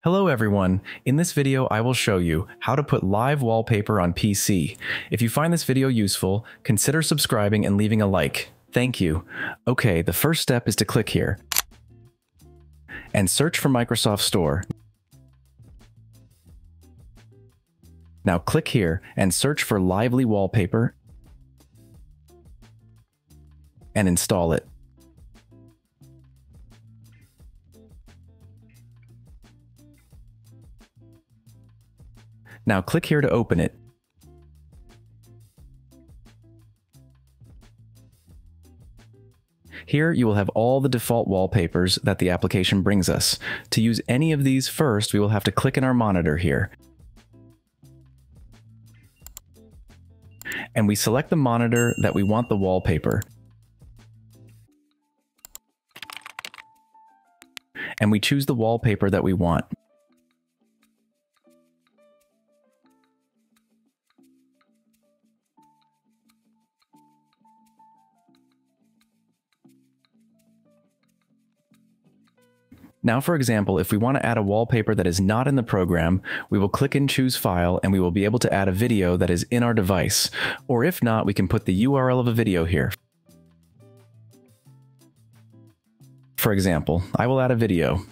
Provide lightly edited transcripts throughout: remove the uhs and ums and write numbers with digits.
Hello everyone, in this video I will show you how to put live wallpaper on PC. If you find this video useful, consider subscribing and leaving a like. Thank you. Okay, the first step is to click here and search for Microsoft Store. Now click here and search for Lively Wallpaper and install it. Now click here to open it. Here you will have all the default wallpapers that the application brings us. To use any of these first, we will have to click in our monitor here. And we select the monitor that we want the wallpaper. And we choose the wallpaper that we want. Now, for example, if we want to add a wallpaper that is not in the program, we will click and choose File, and we will be able to add a video that is in our device. Or if not, we can put the URL of a video here. For example, I will add a video.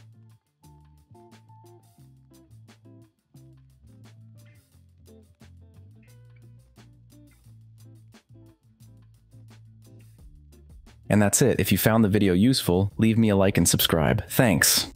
And that's it. If you found the video useful, leave me a like and subscribe. Thanks.